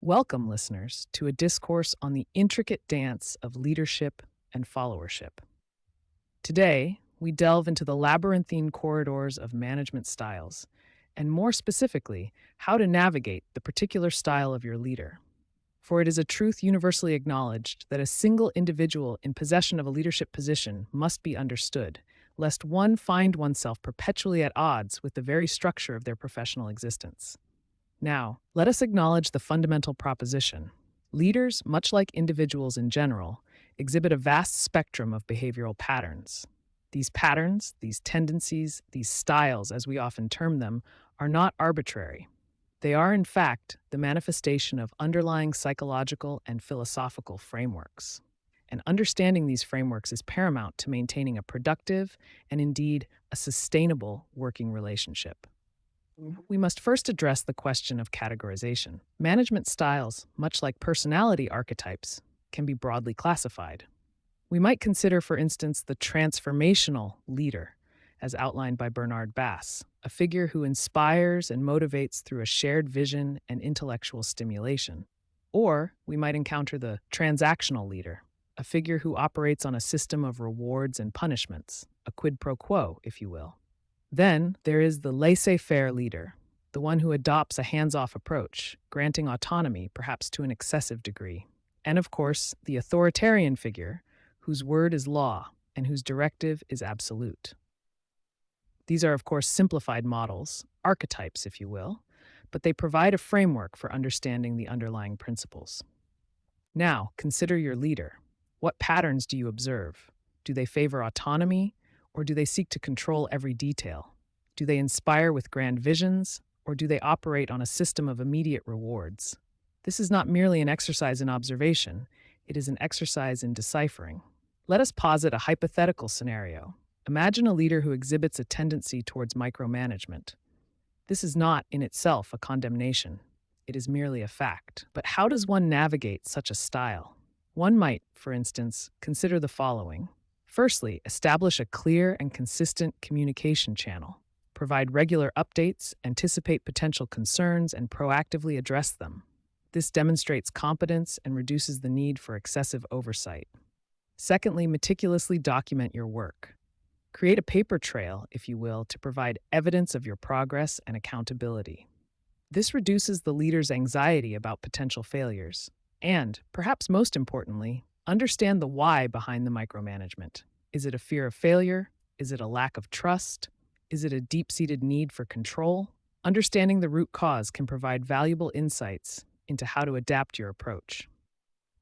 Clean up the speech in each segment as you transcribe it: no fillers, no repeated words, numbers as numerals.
Welcome, listeners, to a discourse on the intricate dance of leadership and followership. Today, we delve into the labyrinthine corridors of management styles, and more specifically, how to navigate the particular style of your leader. For it is a truth universally acknowledged that a single individual in possession of a leadership position must be understood, lest one find oneself perpetually at odds with the very structure of their professional existence. Now, let us acknowledge the fundamental proposition. Leaders, much like individuals in general, exhibit a vast spectrum of behavioral patterns. These patterns, these tendencies, these styles, as we often term them, are not arbitrary. They are, in fact, the manifestation of underlying psychological and philosophical frameworks. And understanding these frameworks is paramount to maintaining a productive and indeed a sustainable working relationship. We must first address the question of categorization. Management styles, much like personality archetypes, can be broadly classified. We might consider, for instance, the transformational leader, as outlined by Bernard Bass, a figure who inspires and motivates through a shared vision and intellectual stimulation. Or we might encounter the transactional leader, a figure who operates on a system of rewards and punishments, a quid pro quo, if you will. Then there is the laissez-faire leader, the one who adopts a hands-off approach, granting autonomy perhaps to an excessive degree. And of course, the authoritarian figure, whose word is law and whose directive is absolute. These are, of course, simplified models, archetypes, if you will, but they provide a framework for understanding the underlying principles. Now, consider your leader. What patterns do you observe? Do they favor autonomy, or do they seek to control every detail? Do they inspire with grand visions, or do they operate on a system of immediate rewards? This is not merely an exercise in observation, it is an exercise in deciphering. Let us posit a hypothetical scenario. Imagine a leader who exhibits a tendency towards micromanagement. This is not, in itself, a condemnation. It is merely a fact. But how does one navigate such a style? One might, for instance, consider the following. Firstly, establish a clear and consistent communication channel. Provide regular updates, anticipate potential concerns, and proactively address them. This demonstrates competence and reduces the need for excessive oversight. Secondly, meticulously document your work. Create a paper trail, if you will, to provide evidence of your progress and accountability. This reduces the leader's anxiety about potential failures. And, perhaps most importantly, understand the why behind the micromanagement. Is it a fear of failure? Is it a lack of trust? Is it a deep-seated need for control? Understanding the root cause can provide valuable insights into how to adapt your approach.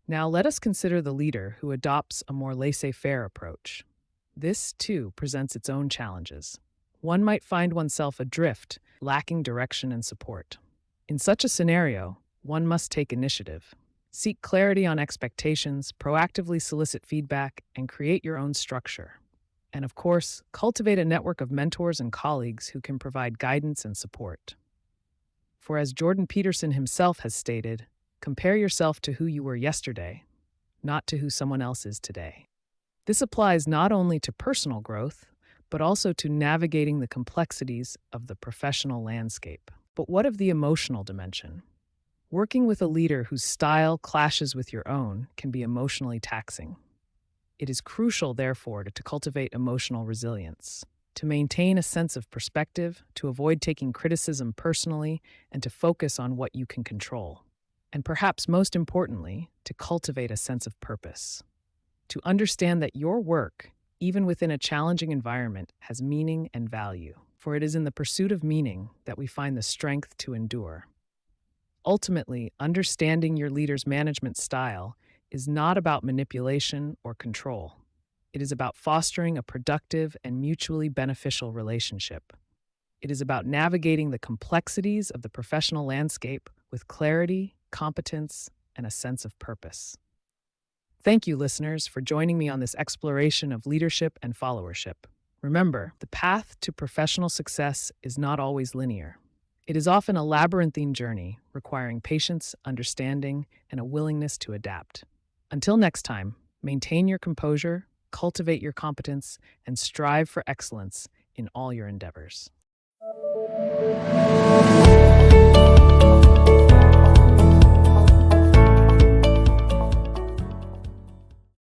Now let us consider the leader who adopts a more laissez-faire approach. This, too, presents its own challenges. One might find oneself adrift, lacking direction and support. In such a scenario, one must take initiative. Seek clarity on expectations, proactively solicit feedback, and create your own structure. And of course, cultivate a network of mentors and colleagues who can provide guidance and support. For as Jordan Peterson himself has stated, compare yourself to who you were yesterday, not to who someone else is today. This applies not only to personal growth, but also to navigating the complexities of the professional landscape. But what of the emotional dimension? Working with a leader whose style clashes with your own can be emotionally taxing. It is crucial, therefore, to cultivate emotional resilience, to maintain a sense of perspective, to avoid taking criticism personally, and to focus on what you can control. And perhaps most importantly, to cultivate a sense of purpose, to understand that your work, even within a challenging environment, has meaning and value. For it is in the pursuit of meaning that we find the strength to endure. Ultimately, understanding your leader's management style is not about manipulation or control. It is about fostering a productive and mutually beneficial relationship. It is about navigating the complexities of the professional landscape with clarity, competence, and a sense of purpose. Thank you, listeners, for joining me on this exploration of leadership and followership. Remember, the path to professional success is not always linear. It is often a labyrinthine journey requiring patience, understanding, and a willingness to adapt. Until next time, maintain your composure, cultivate your competence, and strive for excellence in all your endeavors.